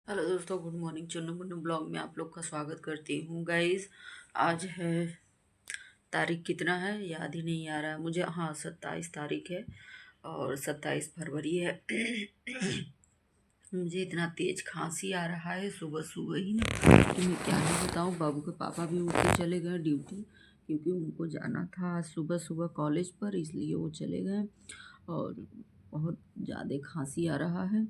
Hello दोस्तों, good morning. Chunnu Munnu blog में आप लोग का स्वागत करती हूँ। गाइस, आज है तारीख कितना है याद ही नहीं आ रहा मुझे। हाँ, 27 तारीख है और 27 फरवरी है। मुझे इतना तेज खांसी आ रहा है सुबह सुबह ही ना कि मैं क्या ही बताऊँ। बाबू के पापा भी उठ के चले गए ड्यूटी, क्योंकि उनको जाना था आज सुबह सुबह कॉलेज पर, इसलिए वो चले गए। और बहुत ज़्यादा खांसी आ रहा है,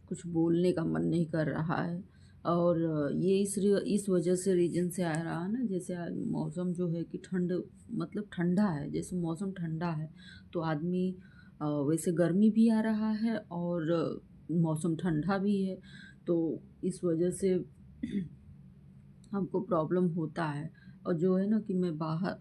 कुछ बोलने का मन नहीं कर रहा है। और ये इस वजह से रीजन से आ रहा है ना, जैसे आज मौसम जो है कि मतलब ठंडा है। जैसे मौसम ठंडा है तो आदमी वैसे गर्मी भी आ रहा है और मौसम ठंडा भी है, तो इस वजह से हमको प्रॉब्लम होता है। और जो है ना कि मैं बाहर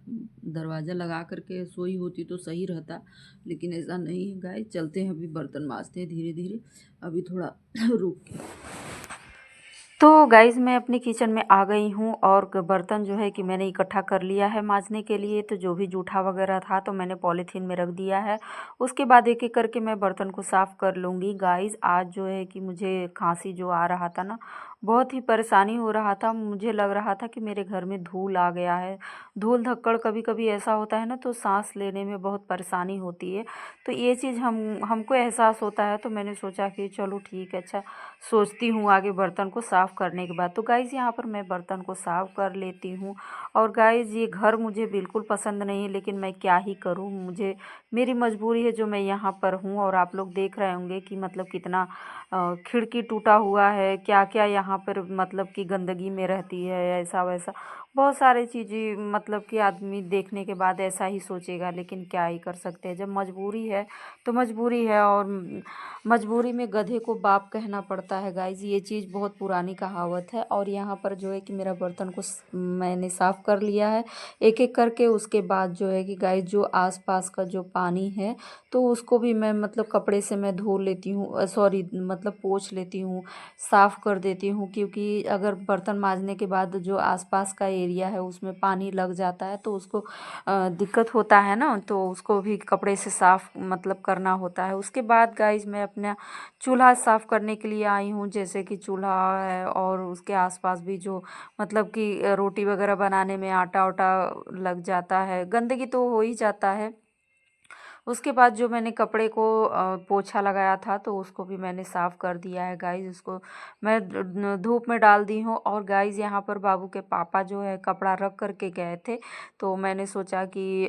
दरवाज़ा लगा करके सोई होती तो सही रहता, लेकिन ऐसा नहीं है। गाइस, चलते हैं, अभी बर्तन मांजते हैं धीरे धीरे, अभी थोड़ा रुक के। तो गाइज़, मैं अपनी किचन में आ गई हूँ और बर्तन जो है कि मैंने इकट्ठा कर लिया है मांजने के लिए। तो जो भी जूठा वगैरह था तो मैंने पॉलीथीन में रख दिया है। उसके बाद एक एक करके मैं बर्तन को साफ़ कर लूँगी। गाइज़, आज जो है कि मुझे खांसी जो आ रहा था ना, बहुत ही परेशानी हो रहा था। मुझे लग रहा था कि मेरे घर में धूल आ गया है। धूल धक्कड़ कभी कभी ऐसा होता है ना, तो सांस लेने में बहुत परेशानी होती है। तो ये चीज़ हमको एहसास होता है, तो मैंने सोचा कि चलो ठीक है, अच्छा सोचती हूँ आगे बर्तन को साफ़ करने के बाद। तो गाइज़, यहाँ पर मैं बर्तन को साफ़ कर लेती हूँ। और गाइज़, ये घर मुझे बिल्कुल पसंद नहीं है, लेकिन मैं क्या ही करूँ, मुझे मेरी मजबूरी है जो मैं यहाँ पर हूँ। और आप लोग देख रहे होंगे कि मतलब कितना खिड़की टूटा हुआ है, क्या क्या यहाँ पर मतलब कि गंदगी में रहती है, ऐसा वैसा बहुत सारी चीज़ें। मतलब कि आदमी देखने के बाद ऐसा ही सोचेगा, लेकिन क्या ही कर सकते हैं, जब मजबूरी है तो मजबूरी है। और मजबूरी में गधे को बाप कहना पड़ता है। गाइज, ये चीज़ बहुत पुरानी कहावत है। और यहाँ पर जो है कि मेरा बर्तन को मैंने साफ़ कर लिया है एक एक करके। उसके बाद जो है कि गाइज, जो आसपास का जो पानी है तो उसको भी मैं मतलब कपड़े से मैं धो लेती हूँ, सॉरी मतलब पोंछ लेती हूँ, साफ़ कर देती हूँ। क्योंकि अगर बर्तन मांजने के बाद जो आसपास का एरिया है उसमें पानी लग जाता है तो उसको दिक्कत होता है ना, तो उसको भी कपड़े से साफ़ मतलब करना होता है। उसके बाद गाइज, मैं अपना चूल्हा साफ़ करने के लिए आई हूँ। जैसे कि चूल्हा है और उसके आसपास भी जो मतलब कि रोटी वगैरह बनाने में आटा वाटा लग जाता है, गंदगी तो हो ही जाता है। उसके बाद जो मैंने कपड़े को पोछा लगाया था तो उसको भी मैंने साफ़ कर दिया है। गाइज़, उसको मैं धूप में डाल दी हूँ। और गाइज़, यहाँ पर बाबू के पापा जो है कपड़ा रख कर के गए थे, तो मैंने सोचा कि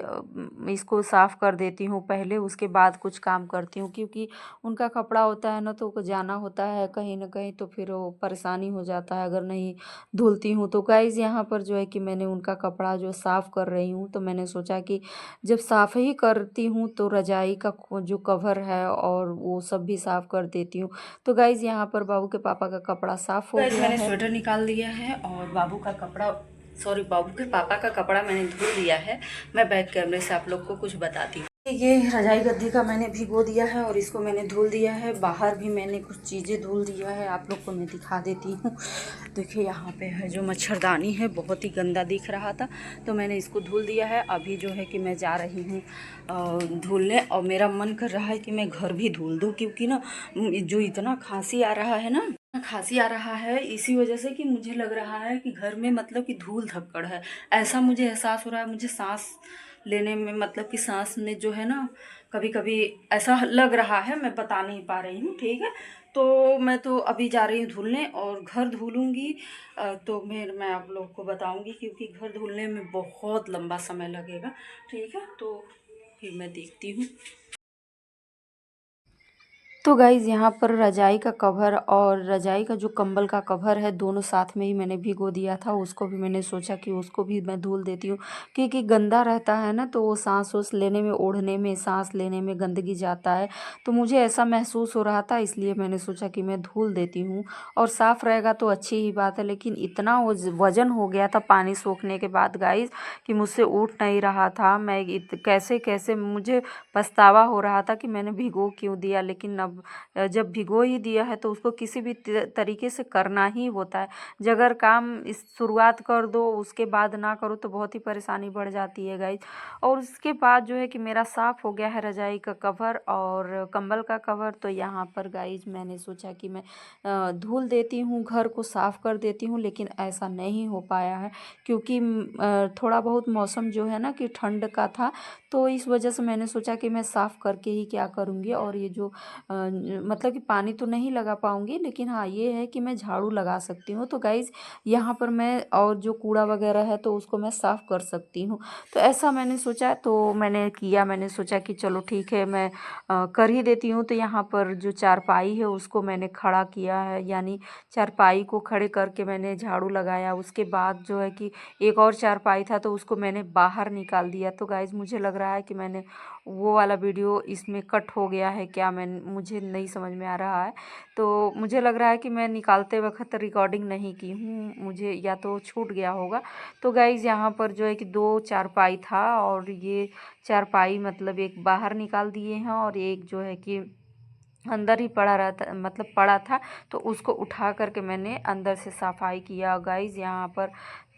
इसको साफ़ कर देती हूँ पहले, उसके बाद कुछ काम करती हूँ। क्योंकि उनका कपड़ा होता है ना, तो जाना होता है कहीं ना कहीं, तो फिर वो परेशानी हो जाता है अगर नहीं धुलती हूँ। तो गाइज़, यहाँ पर जो है कि मैंने उनका कपड़ा जो साफ़ कर रही हूँ, तो मैंने सोचा कि जब साफ़ ही करती हूँ तो रज़ाई का जो कवर है और वो सब भी साफ़ कर देती हूँ। तो गाइज़, यहाँ पर बाबू के पापा का कपड़ा साफ़ हो गया मैंने है। स्वेटर निकाल दिया है और बाबू का कपड़ा, सॉरी, बाबू के पापा का कपड़ा मैंने धुल दिया है। मैं बैक कैमरे से आप लोग को कुछ बताती हूँ। ये रजाई गद्दी का मैंने भिगो दिया है और इसको मैंने धुल दिया है। बाहर भी मैंने कुछ चीज़ें धुल दिया है, आप लोग को मैं दिखा देती हूँ। देखिए, यहाँ पे है जो मच्छरदानी है, बहुत ही गंदा दिख रहा था, तो मैंने इसको धुल दिया है। अभी जो है कि मैं जा रही हूँ धुलने, और मेरा मन कर रहा है कि मैं घर भी धुल दूँ। क्योंकि ना जो इतना खांसी आ रहा है ना, खांसी आ रहा है इसी वजह से कि मुझे लग रहा है कि घर में मतलब कि धूल धक्कड़ है, ऐसा मुझे एहसास हो रहा है। मुझे सांस लेने में मतलब कि सांस में जो है ना, कभी कभी ऐसा लग रहा है, मैं बता नहीं पा रही हूँ, ठीक है। तो मैं तो अभी जा रही हूँ धुलने और घर धुलूँगी, तो मैं आप लोग को बताऊँगी। क्योंकि घर धुलने में बहुत लंबा समय लगेगा, ठीक है। तो फिर मैं देखती हूँ। तो गाइज़, यहाँ पर रज़ाई का कवर और रज़ाई का जो कंबल का कवर है दोनों साथ में ही मैंने भिगो दिया था। उसको भी मैंने सोचा कि उसको भी मैं धुल देती हूँ, क्योंकि गंदा रहता है ना, तो वो सांस वांस लेने में, ओढ़ने में, सांस लेने में गंदगी जाता है। तो मुझे ऐसा महसूस हो रहा था, इसलिए मैंने सोचा कि मैं धुल देती हूँ। और साफ़ रहेगा तो अच्छी ही बात है, लेकिन इतना वजन हो गया था पानी सोखने के बाद गाइज़ कि मुझसे उठ नहीं रहा था। मैं कैसे कैसे मुझे पछतावा हो रहा था कि मैंने भिगो क्यों दिया। लेकिन अब जब भिगो ही दिया है तो उसको किसी भी तरीके से करना ही होता है। अगर काम इस शुरुआत कर दो उसके बाद ना करो तो बहुत ही परेशानी बढ़ जाती है गाइज। और उसके बाद जो है कि मेरा साफ़ हो गया है रज़ाई का कवर और कंबल का कवर। तो यहाँ पर गाइज मैंने सोचा कि मैं धुल देती हूँ, घर को साफ़ कर देती हूँ, लेकिन ऐसा नहीं हो पाया है क्योंकि थोड़ा बहुत मौसम जो है ना कि ठंड का था, तो इस वजह से मैंने सोचा कि मैं साफ़ करके ही क्या करूँगी। और ये जो मतलब कि पानी तो नहीं लगा पाऊँगी, लेकिन हाँ ये है कि मैं झाड़ू लगा सकती हूँ। तो गाइज़ यहाँ पर मैं और जो कूड़ा वगैरह है तो उसको मैं साफ़ कर सकती हूँ। तो ऐसा मैंने सोचा तो मैंने किया, मैंने सोचा कि चलो ठीक है मैं कर ही देती हूँ। तो यहाँ पर जो चारपाई है उसको मैंने खड़ा किया है, यानी चारपाई को खड़े करके मैंने झाड़ू लगाया। उसके बाद जो है कि एक और चारपाई था तो उसको मैंने बाहर निकाल दिया। तो गाइज़ मुझे लग रहा है कि मैंने वो वाला वीडियो इसमें कट हो गया है क्या, मुझे नहीं समझ में आ रहा है। तो मुझे लग रहा है कि मैं निकालते वक्त रिकॉर्डिंग नहीं की हूँ, मुझे या तो छूट गया होगा। तो गाइज़ यहाँ पर जो है कि 2 चारपाई था और ये चारपाई मतलब एक बाहर निकाल दिए हैं और एक जो है कि अंदर ही पड़ा रहता मतलब पड़ा था, तो उसको उठा करके मैंने अंदर से सफाई किया। गाइज़ यहाँ पर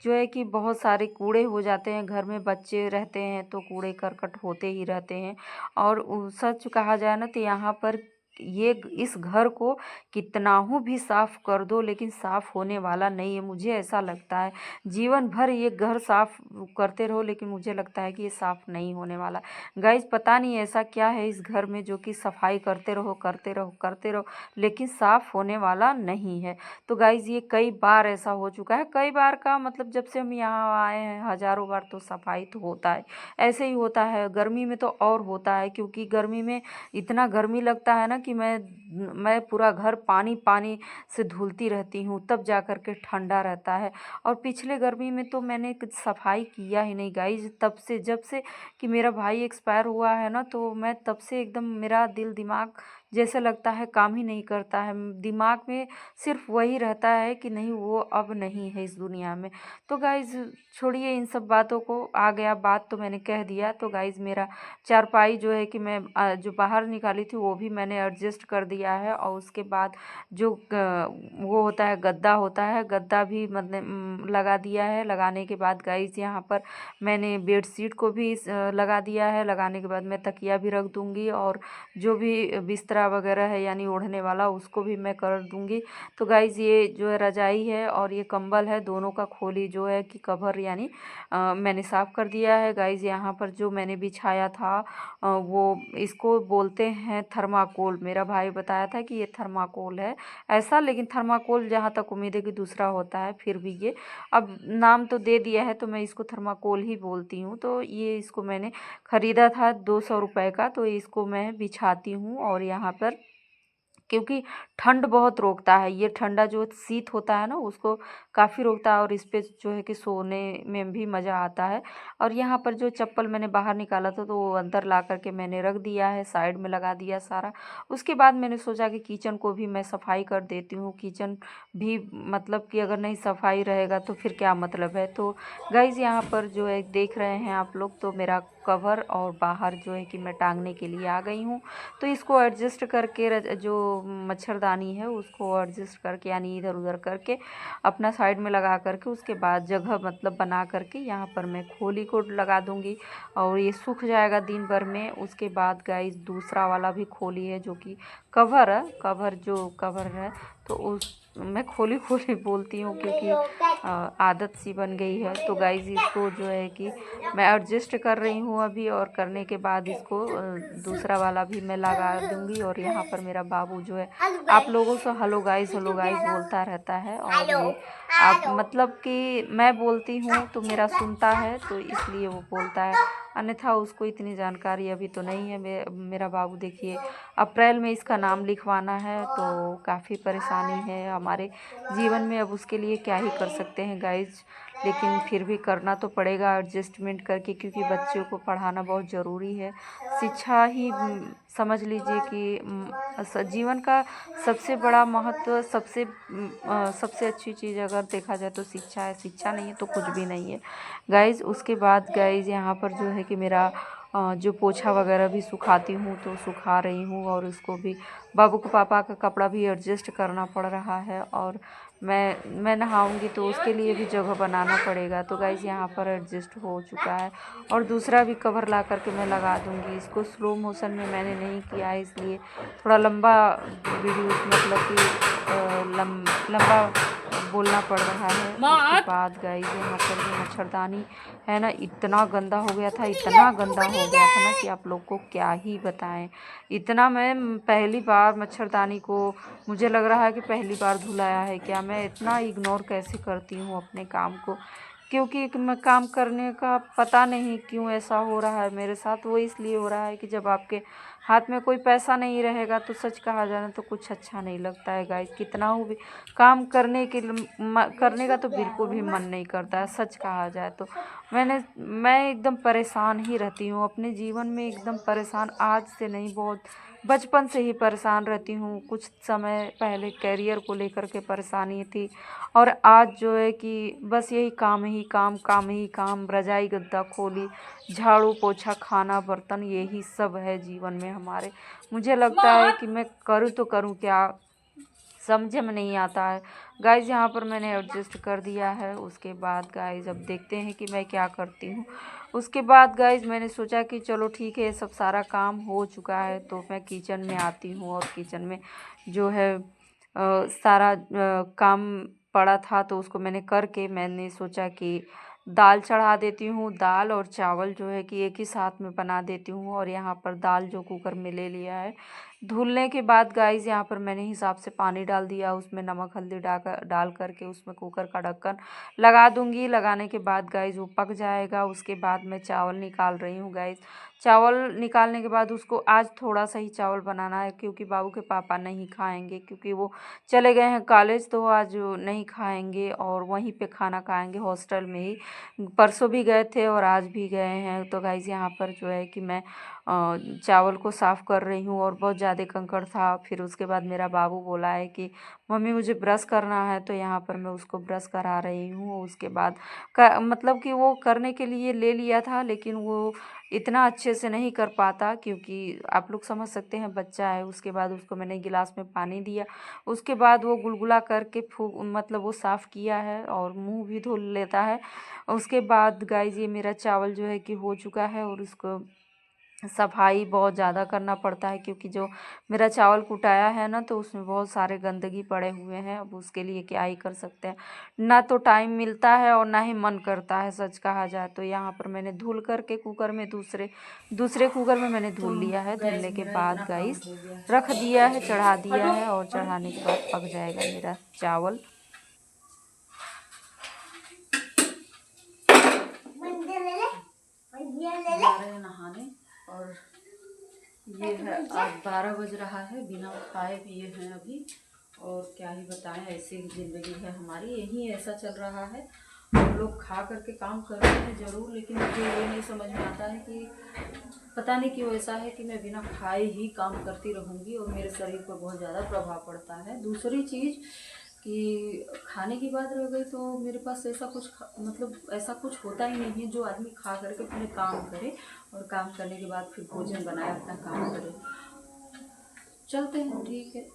जो है कि बहुत सारे कूड़े हो जाते हैं, घर में बच्चे रहते हैं तो कूड़े करकट होते ही रहते हैं। और सच कहा जाए ना तो यहाँ पर ये इस घर को कितना हो भी साफ़ कर दो लेकिन साफ़ होने वाला नहीं है, मुझे ऐसा लगता है। जीवन भर ये घर साफ़ करते रहो लेकिन मुझे लगता है कि ये साफ़ नहीं होने वाला। गाइज़ पता नहीं ऐसा क्या है इस घर में जो कि सफाई करते रहो करते रहो करते रहो लेकिन साफ़ होने वाला नहीं है। तो गाइज़ ये कई बार ऐसा हो चुका है, कई बार का मतलब जब से हम यहाँ आए हैं हज़ारों बार तो सफाई तो होता है, ऐसे ही होता है। गर्मी में तो और होता है क्योंकि गर्मी में इतना गर्मी लगता है ना कि मैं पूरा घर पानी पानी से धुलती रहती हूँ तब जा कर के ठंडा रहता है। और पिछले गर्मी में तो मैंने कुछ सफाई किया ही नहीं गाइज़, तब से जब से कि मेरा भाई एक्सपायर हुआ है ना, तो मैं तब से एकदम मेरा दिल दिमाग जैसे लगता है काम ही नहीं करता है। दिमाग में सिर्फ वही रहता है कि नहीं वो अब नहीं है इस दुनिया में। तो गाइज़ छोड़िए इन सब बातों को, आ गया बात तो मैंने कह दिया। तो गाइज़ मेरा चारपाई जो है कि मैं जो बाहर निकाली थी वो भी मैंने एडजस्ट कर दिया है। और उसके बाद जो वो होता है गद्दा होता है, गद्दा भी मतलब लगा दिया है। लगाने के बाद गाइज़ यहाँ पर मैंने बेडशीट को भी लगा दिया है। लगाने के बाद मैं तकिया भी रख दूँगी और जो भी बिस्तरा वगैरह है यानी ओढ़ने वाला उसको भी मैं कर दूँगी। तो गाइज़ ये जो है रज़ाई है और ये कंबल है, दोनों का खोली जो है कि कवर यानी मैंने साफ़ कर दिया है। गाइज़ यहाँ पर जो मैंने बिछाया था वो इसको बोलते हैं थर्माकोल। मेरा भाई बताया था कि ये थर्माकोल है ऐसा, लेकिन थर्माकोल जहाँ तक उम्मीद है कि दूसरा होता है, फिर भी ये अब नाम तो दे दिया है तो मैं इसको थर्माकोल ही बोलती हूँ। तो ये इसको मैंने ख़रीदा था 200 रुपये का, तो इसको मैं बिछाती हूँ। और यहाँ पर क्योंकि ठंड बहुत रोकता है, ये ठंडा जो शीत होता है ना उसको काफ़ी रोकता है और इस पे जो है कि सोने में भी मज़ा आता है। और यहाँ पर जो चप्पल मैंने बाहर निकाला था तो वो अंदर ला कर के मैंने रख दिया है, साइड में लगा दिया सारा। उसके बाद मैंने सोचा कि किचन को भी मैं सफाई कर देती हूँ। किचन भी मतलब कि अगर नहीं सफाई रहेगा तो फिर क्या मतलब है। तो गाइज़ यहाँ पर जो है देख रहे हैं आप लोग, तो मेरा कवर और बाहर जो है कि मैं टांगने के लिए आ गई हूँ। तो इसको एडजस्ट करके जो मच्छरदानी है उसको एडजस्ट करके यानी इधर उधर करके अपना साइड में लगा करके उसके बाद जगह मतलब बना करके यहाँ पर मैं खोली को लगा दूँगी और ये सूख जाएगा दिन भर में। उसके बाद गाइस दूसरा वाला भी खोली है जो कि कवर है, कवर है तो उस मैं खोली खोली बोलती हूँ क्योंकि आदत सी बन गई है। तो गाइस इसको जो है कि मैं एडजस्ट कर रही हूँ अभी, और करने के बाद इसको दूसरा वाला भी मैं लगा दूँगी। और यहाँ पर मेरा बाबू जो है आप लोगों से हेलो गाइस बोलता रहता है, और ये आप मतलब कि मैं बोलती हूँ तो मेरा सुनता है तो इसलिए वो बोलता है, अन्यथा उसको इतनी जानकारी अभी तो नहीं है। मेरा बाबू देखिए अप्रैल में इसका नाम लिखवाना है तो काफ़ी परेशानी है हमारे जीवन में। अब उसके लिए क्या ही कर सकते हैं गाइज, लेकिन फिर भी करना तो पड़ेगा एडजस्टमेंट करके, क्योंकि बच्चों को पढ़ाना बहुत ज़रूरी है। शिक्षा ही समझ लीजिए कि जीवन का सबसे बड़ा महत्व, सबसे अच्छी चीज़ अगर देखा जाए तो शिक्षा है। शिक्षा नहीं है तो कुछ भी नहीं है गाइज़। उसके बाद गाइज़ यहाँ पर जो है कि मेरा जो पोछा वगैरह भी सुखाती हूँ तो सुखा रही हूँ, और उसको भी बाबू के पापा का कपड़ा भी एडजस्ट करना पड़ रहा है। और मैं नहाऊंगी तो उसके लिए भी जगह बनाना पड़ेगा। तो गाइस यहाँ पर एडजस्ट हो चुका है, और दूसरा भी कवर ला करके मैं लगा दूंगी। इसको स्लो मोशन में मैंने नहीं किया है, इसलिए थोड़ा लंबा वीडियो मतलब कि लंबा बोलना पड़ रहा है। उसके बाद गाइस यहाँ पर जो मच्छरदानी है ना, इतना गंदा हो गया था, इतना गंदा हो गया था ना कि आप लोग को क्या ही बताएं। इतना मैं पहली बार मच्छरदानी को, मुझे लग रहा है कि पहली बार धुलाया है क्या। मैं इतना इग्नोर कैसे करती हूँ अपने काम को, क्योंकि मैं काम करने का पता नहीं क्यों ऐसा हो रहा है मेरे साथ। वो इसलिए हो रहा है कि जब आपके हाथ में कोई पैसा नहीं रहेगा तो सच कहा जाए तो कुछ अच्छा नहीं लगता है गाइस। कितना हो भी काम करने का तो बिल्कुल भी मन नहीं करता है, सच कहा जाए तो। मैं एकदम परेशान ही रहती हूँ अपने जीवन में, एकदम परेशान। आज से नहीं, बहुत बचपन से ही परेशान रहती हूँ। कुछ समय पहले करियर को लेकर के परेशानी थी, और आज जो है कि बस यही काम ही काम, काम ही काम, रजाई गद्दा खोली, झाड़ू पोछा, खाना बर्तन, यही सब है जीवन में हमारे। मुझे लगता है कि मैं करूँ तो करूँ क्या, समझ में नहीं आता है गाइज। यहाँ पर मैंने एडजस्ट कर दिया है। उसके बाद गाइज अब देखते हैं कि मैं क्या करती हूँ। उसके बाद गाइज मैंने सोचा कि चलो ठीक है, सब सारा काम हो चुका है तो मैं किचन में आती हूँ, और किचन में जो है सारा काम पड़ा था तो उसको मैंने सोचा कि दाल चढ़ा देती हूँ। दाल और चावल जो है कि एक ही साथ में बना देती हूँ। और यहाँ पर दाल जो कुकर में ले लिया है, धुलने के बाद गाइस यहाँ पर मैंने हिसाब से पानी डाल दिया, उसमें नमक हल्दी डाल करके उसमें कुकर का ढक्कन लगा दूंगी। लगाने के बाद गाइस वो पक जाएगा। उसके बाद मैं चावल निकाल रही हूँ गाइस। चावल निकालने के बाद उसको आज थोड़ा सा ही चावल बनाना है, क्योंकि बाबू के पापा नहीं खाएंगे, क्योंकि वो चले गए हैं कॉलेज, तो आज नहीं खाएंगे और वहीं पे खाना खाएंगे हॉस्टल में ही। परसों भी गए थे और आज भी गए हैं। तो गाइस यहाँ पर जो है कि मैं चावल को साफ़ कर रही हूँ, और बहुत ज़्यादा कंकड़ था। फिर उसके बाद मेरा बाबू बोला है कि मम्मी मुझे ब्रश करना है, तो यहाँ पर मैं उसको ब्रश करा रही हूँ। उसके बाद मतलब कि वो करने के लिए ले लिया था, लेकिन वो इतना अच्छे से नहीं कर पाता, क्योंकि आप लोग समझ सकते हैं बच्चा है। उसके बाद उसको मैंने गिलास में पानी दिया, उसके बाद वो गुलगुला करके मतलब वो साफ़ किया है, और मुंह भी धुल लेता है। उसके बाद गाइस ये मेरा चावल जो है कि हो चुका है, और उसको सफाई बहुत ज़्यादा करना पड़ता है, क्योंकि जो मेरा चावल कुटाया है ना, तो उसमें बहुत सारे गंदगी पड़े हुए हैं। अब उसके लिए क्या ही कर सकते हैं, ना तो टाइम मिलता है और ना ही मन करता है, सच कहा जाए तो। यहाँ पर मैंने धुल करके कुकर में दूसरे कुकर में मैंने धुल लिया है। धुलने के बाद गाइस रख दिया है, चढ़ा दिया है, और चढ़ाने के बाद पक जाएगा मेरा चावल। जा रहे हैं नहाने, और ये है आज 12 बज रहा है, बिना खाए पिए हैं अभी। और क्या ही बताएं, ऐसी ज़िंदगी है हमारी, यही ऐसा चल रहा है। हम लोग खा करके काम कर रहे हैं ज़रूर, लेकिन मुझे ये नहीं समझ में आता है कि पता नहीं क्यों ऐसा है कि मैं बिना खाए ही काम करती रहूँगी, और मेरे शरीर पर बहुत ज़्यादा प्रभाव पड़ता है। दूसरी चीज़ कि खाने की बात रह गई, तो मेरे पास ऐसा कुछ मतलब ऐसा कुछ होता ही नहीं है जो आदमी खा करके पहले काम करे, और काम करने के बाद फिर भोजन बनाए अपना काम करे। चलते हैं, ठीक है।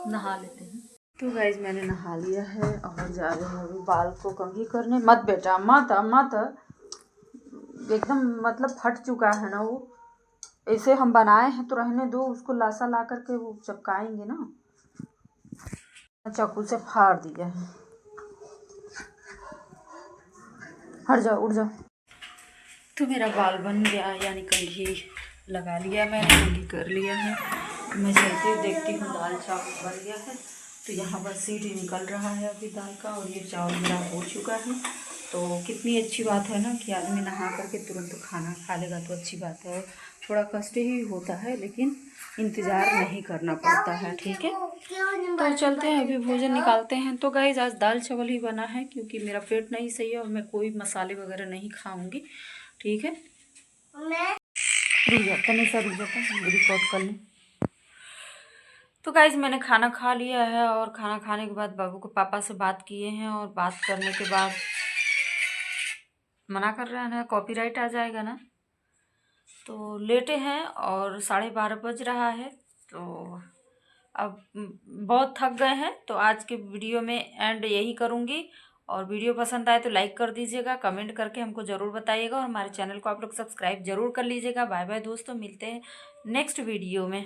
नहा लेते हैं। तो गाइज मैंने नहा लिया है और जा रहे हैं अभी बाल को कंघी करने। मत बेटा मत मत, एकदम मतलब फट चुका है ना वो। ऐसे हम बनाए हैं तो रहने दो उसको, लासा ला करके वो चपकाएंगे ना। चाकू से फाड़ दिया है। हट जाओ, उठ जाओ। तो मेरा बाल बन गया, यानी कंघी लगा लिया मैंने, कंघी कर लिया है। मैं चलती देखती हूँ दाल चावल बन गया है। तो यहाँ पर सीटी निकल रहा है अभी दाल का, और ये चावल मेरा हो चुका है। तो कितनी अच्छी बात है ना कि आदमी नहा करके तुरंत खाना खा लेगा, तो अच्छी बात है। थोड़ा कष्ट ही होता है लेकिन इंतज़ार नहीं करना पड़ता है, ठीक है। तो चलते हैं अभी भोजन निकालते हैं। तो गाइस आज दाल चावल ही बना है क्योंकि मेरा पेट नहीं सही है और मैं कोई मसाले वगैरह नहीं खाऊंगी, ठीक है। रुक जाता नहीं सर, रुक जाता रिकॉर्ड कर लें। तो गाइज मैंने खाना खा लिया है और खाना खाने के बाद बाबू के पापा से बात किए हैं, और बात करने के बाद मना कर रहे हैं ना, कॉपीराइट आ जाएगा ना। तो लेटे हैं और 12:30 बज रहा है। तो अब बहुत थक गए हैं, तो आज के वीडियो में एंड यही करूँगी। और वीडियो पसंद आए तो लाइक कर दीजिएगा, कमेंट करके हमको ज़रूर बताइएगा, और हमारे चैनल को आप लोग सब्सक्राइब ज़रूर कर लीजिएगा। बाय बाय दोस्तों, मिलते हैं नेक्स्ट वीडियो में।